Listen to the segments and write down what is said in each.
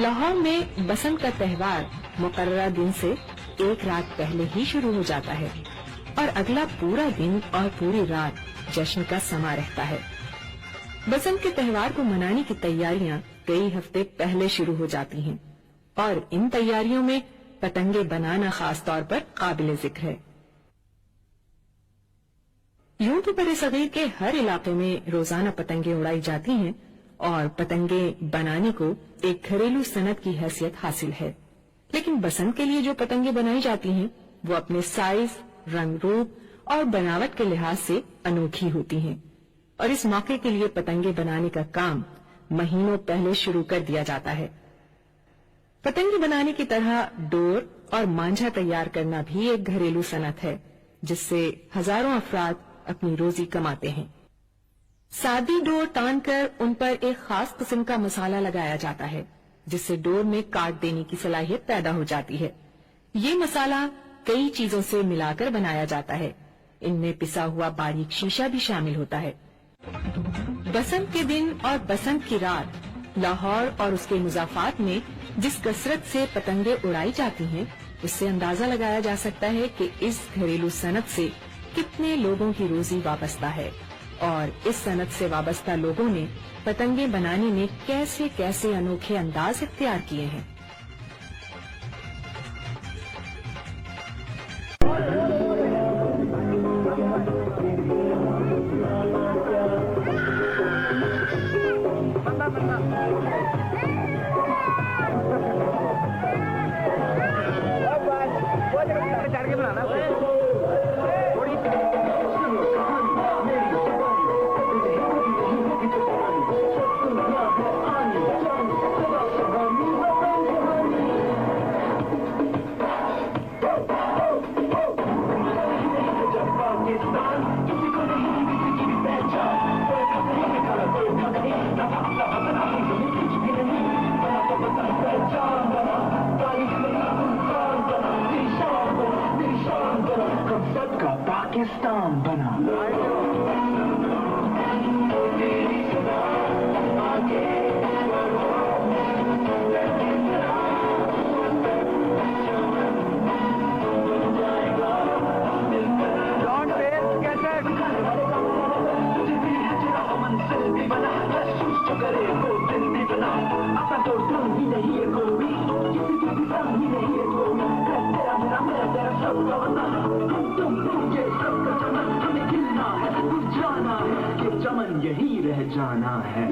लाहौर में बसंत का त्योहार मुकर्रर दिन से एक रात पहले ही शुरू हो जाता है और अगला पूरा दिन और पूरी रात जश्न का समा रहता है। बसंत के त्योहार को मनाने की तैयारियां कई हफ्ते पहले शुरू हो जाती हैं और इन तैयारियों में पतंगे बनाना खास तौर पर काबिले जिक्र है। यूं तो बरे-सगीर के हर इलाके में रोजाना पतंगे उड़ाई जाती हैं और पतंगे बनाने को एक घरेलू सनत की हैसियत हासिल है, लेकिन बसंत के लिए जो पतंगे बनाई जाती हैं वो अपने साइज, रंग रूप और बनावट के लिहाज से अनोखी होती हैं और इस मौके के लिए पतंगे बनाने का काम महीनों पहले शुरू कर दिया जाता है। पतंगे बनाने की तरह डोर और मांझा तैयार करना भी एक घरेलू सनत है जिससे हजारों अफराद अपनी रोजी कमाते हैं। सादी डोर तानकर उन पर एक खास किस्म का मसाला लगाया जाता है जिससे डोर में काट देने की सलाहियत पैदा हो जाती है। ये मसाला कई चीजों से मिलाकर बनाया जाता है। इनमें पिसा हुआ बारीक शीशा भी शामिल होता है। बसंत के दिन और बसंत की रात लाहौर और उसके मुज़ाफात में जिस कसरत से पतंगे उड़ाई जाती हैं, उससे अंदाजा लगाया जा सकता है कि इस घरेलू सनत से कितने लोगों की रोजी वाबस्ता है और इस सनत से वाबस्ता लोगों ने पतंगे बनाने में कैसे कैसे अनोखे अंदाज इख्तियार किए हैं। पाकिस्तान बना। चमन यही रह जाना है।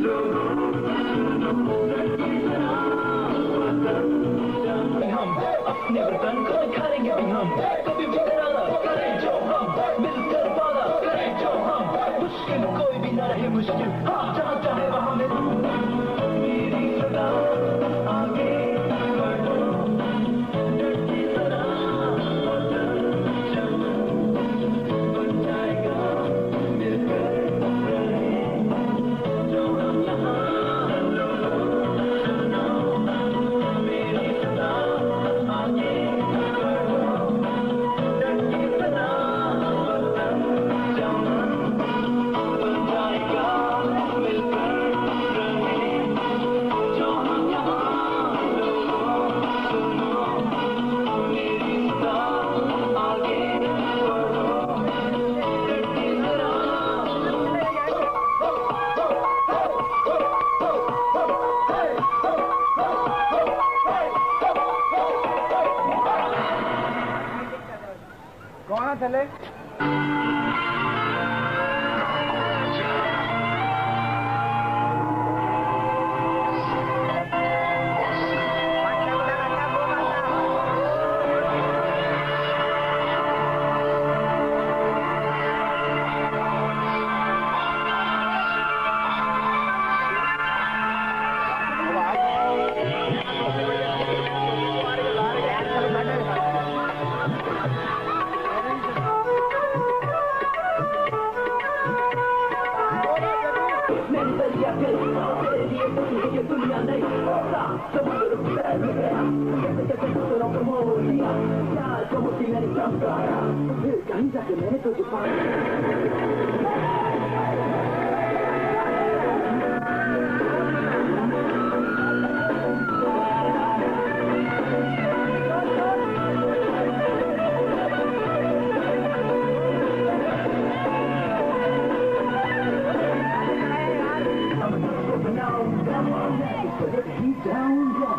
हम अपने वतन को दिखाएंगे भी हम कभी भी डराना करें जो हम मिलकर वादा करें जो हम मुश्किल कोई भी ना रहे मुश्किल जहाँ चाहे वहाँ मेरी सदा आगे चले। कहीं जाके मैंने तो बजे कहीं जाऊंगा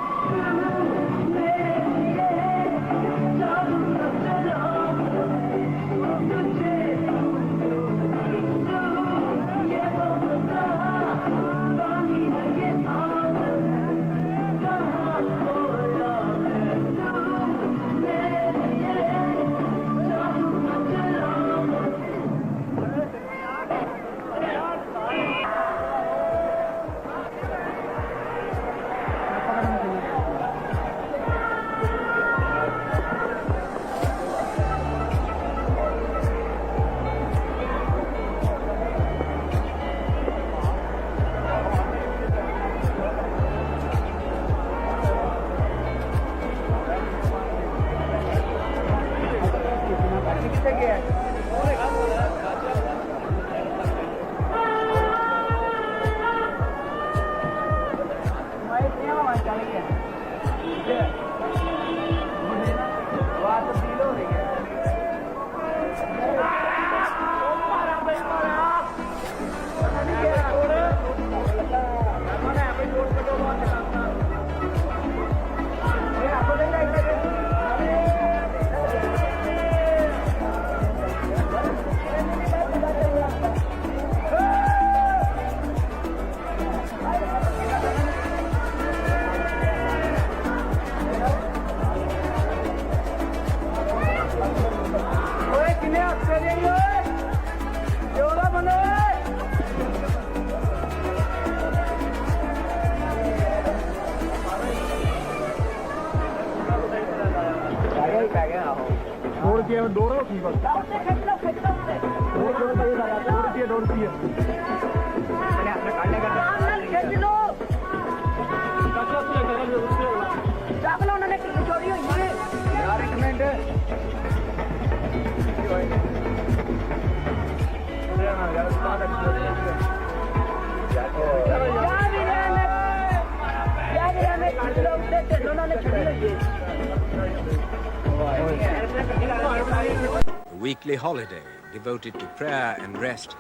A weekly holiday devoted to prayer and rest.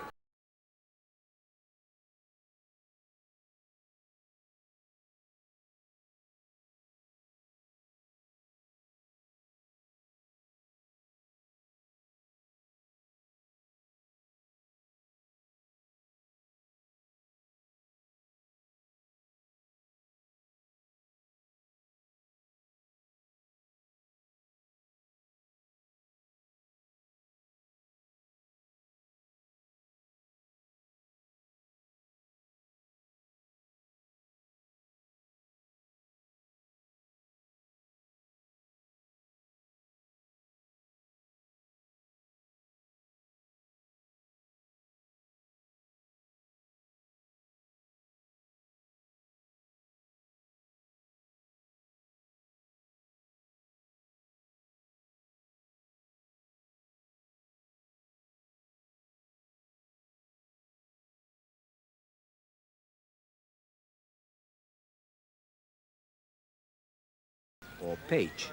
Or page,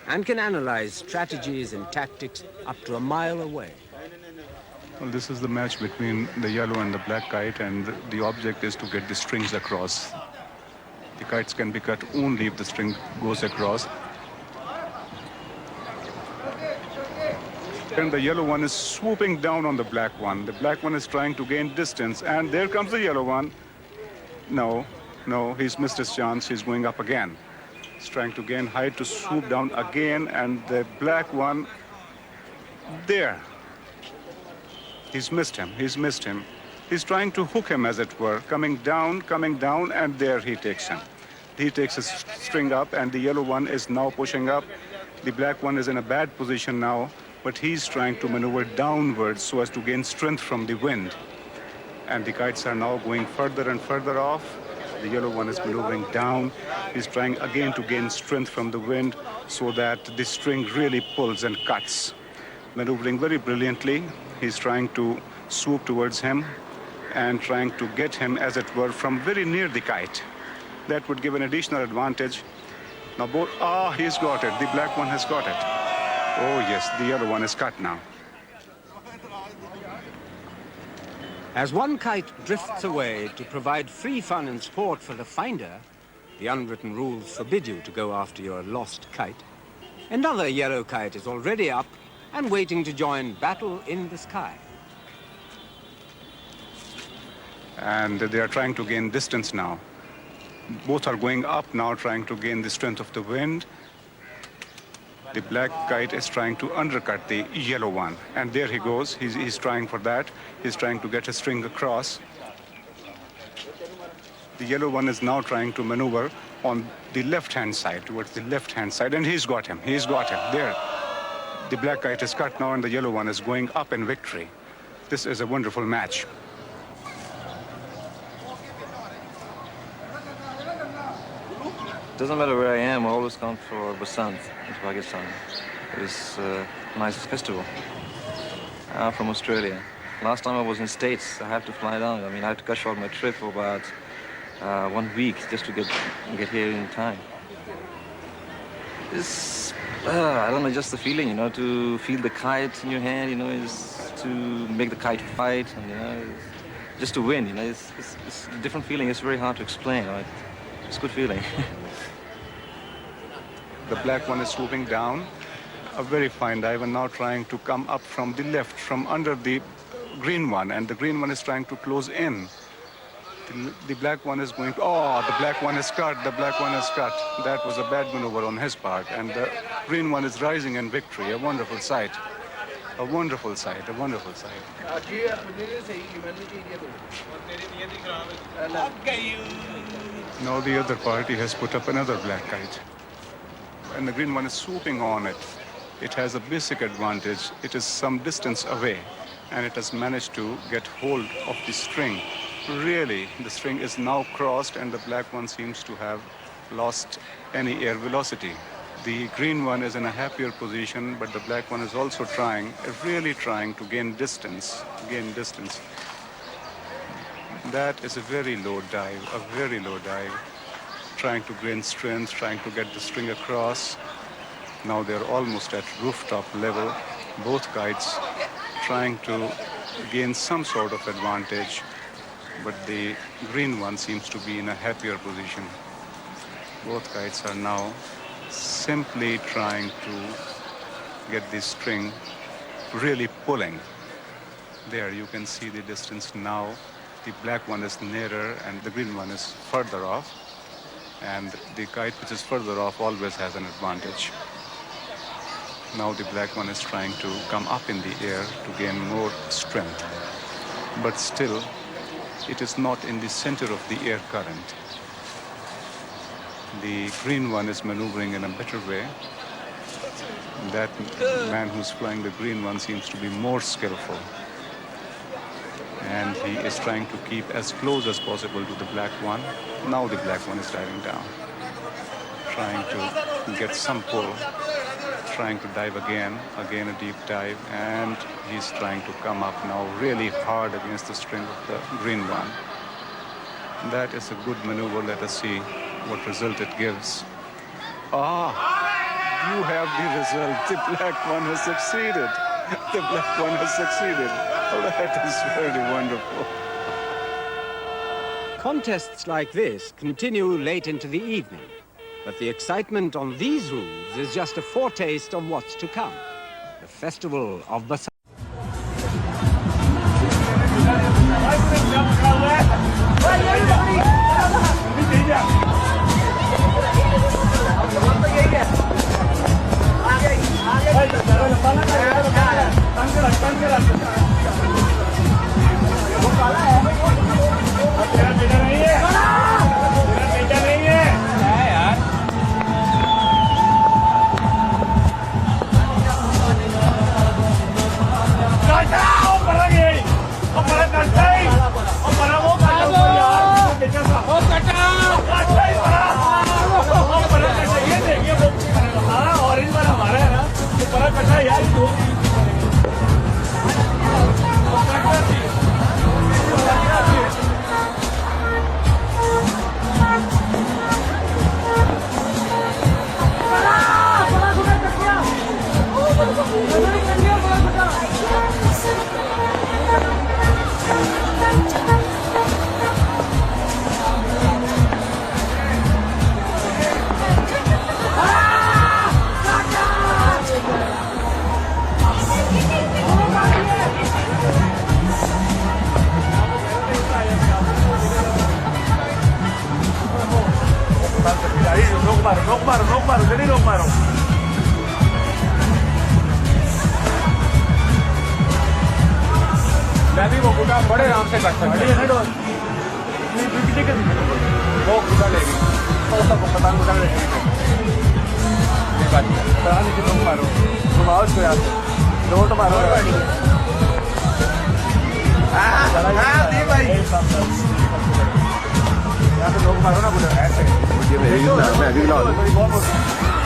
and can analyze strategies and tactics up to a mile away. Well, this is the match between the yellow and the black kite, and the object is to get the strings across. The kites can be cut only if the string goes across. And the yellow one is swooping down on the black one. The black one is trying to gain distance, and there comes the yellow one. No, he's missed his chance. He's going up again. He's trying to gain height to swoop down again, and the black one, there. He's missed him. He's trying to hook him, as it were, coming down, and there he takes him. He takes his string up, and the yellow one is now pushing up. The black one is in a bad position now, but he's trying to maneuver downwards so as to gain strength from the wind. And the kites are now going further and further off. The yellow one is maneuvering down. He's trying again to gain strength from the wind so that the string really pulls and cuts. Maneuvering very brilliantly. He's trying to swoop towards him and trying to get him, as it were, from very near the kite. That would give an additional advantage. Now he's got it. The black one has got it. Oh yes, the yellow one is cut now. As one kite drifts away to provide free fun and sport for the finder, the unwritten rules forbid you to go after your lost kite. Another yellow kite is already up and waiting to join battle in the sky. And they are trying to gain distance now. Both are going up now, trying to gain the strength of the wind. The black kite is trying to undercut the yellow one. And there he goes. He's trying for that. He's trying to get a string across. The yellow one is now trying to maneuver on the left-hand side, towards the left-hand side. And he's got him. He's got him. There. The black kite is cut now, and the yellow one is going up in victory. This is a wonderful match. Doesn't matter where I am, I always come for Basant in Pakistan. It is the nicest festival. I'm from Australia. Last time I was in States, I had to fly down. I mean, I had to cut short my trip for about 1 week just to get here in time. It's, I don't know, just the feeling, you know, to feel the kite in your hand, you know, is to make the kite fight, and, you know, just to win, you know, it's a different feeling. It's very hard to explain. You know? It's a good feeling. The black one is swooping down. A very fine diver now trying to come up from the left, from under the green one, and the green one is trying to close in. The black one is going to, the black one is cut, the black one is cut. That was a bad maneuver on his part, and the green one is rising in victory. A wonderful sight. A wonderful sight, a wonderful sight. Now the other party has put up another black kite, and the green one is swooping on it. It has a basic advantage. It is some distance away, and it has managed to get hold of the string. Really, the string is now crossed, and the black one seems to have lost any air velocity. The green one is in a happier position, but the black one is also really trying to gain distance. That is a very low dive, trying to gain strength, trying to get the string across. Now they're almost at rooftop level, both kites trying to gain some sort of advantage, but the green one seems to be in a happier position. Both kites are now simply trying to get the string really pulling. There you can see the distance now. The black one is nearer and the green one is further off. And the kite which is further off always has an advantage. Now the black one is trying to come up in the air to gain more strength. But still, it is not in the center of the air current. The green one is maneuvering in a better way. That man who's flying the green one seems to be more skillful. And he is trying to keep as close as possible to the black one. Now the black one is diving down, trying to get some pull, trying to dive again a deep dive, and he's trying to come up now really hard against the string of the green one. That is a good maneuver. Let us see what result it gives. You have the result. The black one has succeeded. The black one has succeeded. Oh, that is very wonderful. Contests like this continue late into the evening, but the excitement on these rules is just a foretaste of what's to come. The Festival of Basant. मारो जल्दी रोक मारो मैं भी वो गुटा बड़े आराम से कर सकते हैं वो गुटा लेगी तो सब पतंग गुटा लेगी रोक मारो घुमाओ इसको यार रोट मारो भाई यहाँ पे लोग मारो ना बोले ऐसे मैं भी बहुत